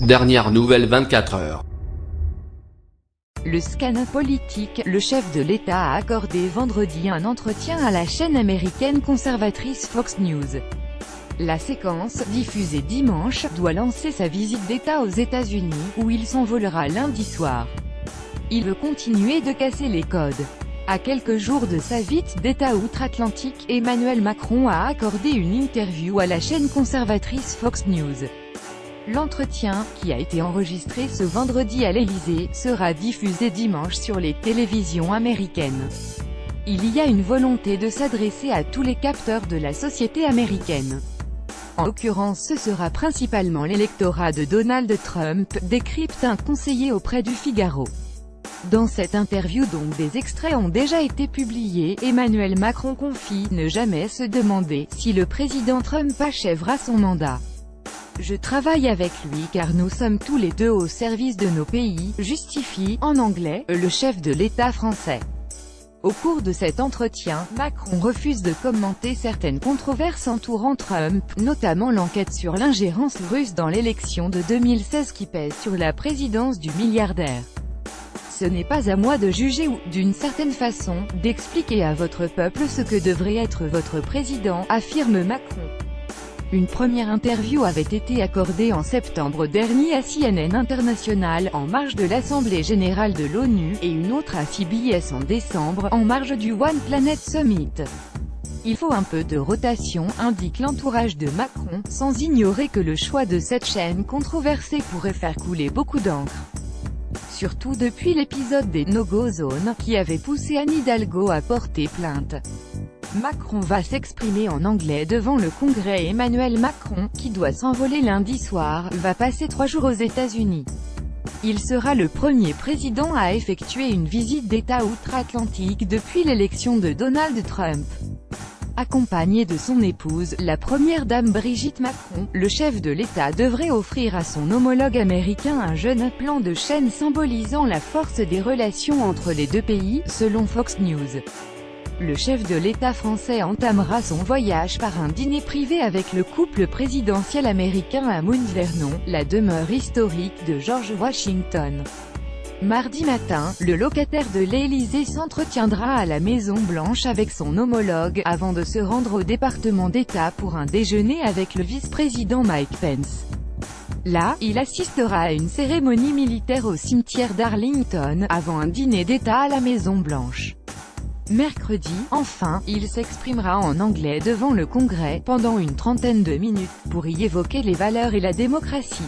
Dernière nouvelle 24 heures. Le scanner politique, le chef de l'État a accordé vendredi un entretien à la chaîne américaine conservatrice Fox News. La séquence, diffusée dimanche, doit lancer sa visite d'État aux États-Unis, où il s'envolera lundi soir. Il veut continuer de casser les codes. À quelques jours de sa visite d'État outre-Atlantique, Emmanuel Macron a accordé une interview à la chaîne conservatrice Fox News. L'entretien, qui a été enregistré ce vendredi à l'Élysée, sera diffusé dimanche sur les télévisions américaines. Il y a une volonté de s'adresser à tous les capteurs de la société américaine. En l'occurrence, ce sera principalement l'électorat de Donald Trump, décrypte un conseiller auprès du Figaro. Dans cette interview dont des extraits ont déjà été publiés, Emmanuel Macron confie ne jamais se demander si le président Trump achèvera son mandat. Je travaille avec lui car nous sommes tous les deux au service de nos pays, justifie, en anglais, le chef de l'État français. Au cours de cet entretien, Macron refuse de commenter certaines controverses entourant Trump, notamment l'enquête sur l'ingérence russe dans l'élection de 2016 qui pèse sur la présidence du milliardaire. Ce n'est pas à moi de juger ou, d'une certaine façon, d'expliquer à votre peuple ce que devrait être votre président, affirme Macron. Une première interview avait été accordée en septembre dernier à CNN International, en marge de l'Assemblée Générale de l'ONU, et une autre à CBS en décembre, en marge du One Planet Summit. Il faut un peu de rotation, indique l'entourage de Macron, sans ignorer que le choix de cette chaîne controversée pourrait faire couler beaucoup d'encre. Surtout depuis l'épisode des no-go zones, qui avait poussé Anne Hidalgo à porter plainte. Macron va s'exprimer en anglais devant le Congrès. Emmanuel Macron, qui doit s'envoler lundi soir, va passer 3 jours aux États-Unis. Il sera le premier président à effectuer une visite d'État outre-Atlantique depuis l'élection de Donald Trump. Accompagné de son épouse, la première dame Brigitte Macron, le chef de l'État devrait offrir à son homologue américain un jeune plan de chaîne symbolisant la force des relations entre les deux pays, selon Fox News. Le chef de l'État français entamera son voyage par un dîner privé avec le couple présidentiel américain à Mount Vernon, la demeure historique de George Washington. Mardi matin, le locataire de l'Élysée s'entretiendra à la Maison-Blanche avec son homologue, avant de se rendre au département d'État pour un déjeuner avec le vice-président Mike Pence. Là, il assistera à une cérémonie militaire au cimetière d'Arlington, avant un dîner d'État à la Maison-Blanche. Mercredi, enfin, il s'exprimera en anglais devant le Congrès, pendant une trentaine de minutes, pour y évoquer les valeurs et la démocratie.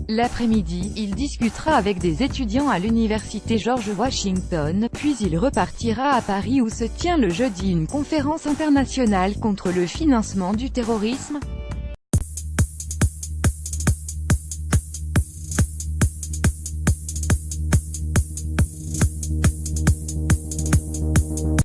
L'après-midi, il discutera avec des étudiants à l'université George Washington, puis il repartira à Paris où se tient le jeudi une conférence internationale contre le financement du terrorisme.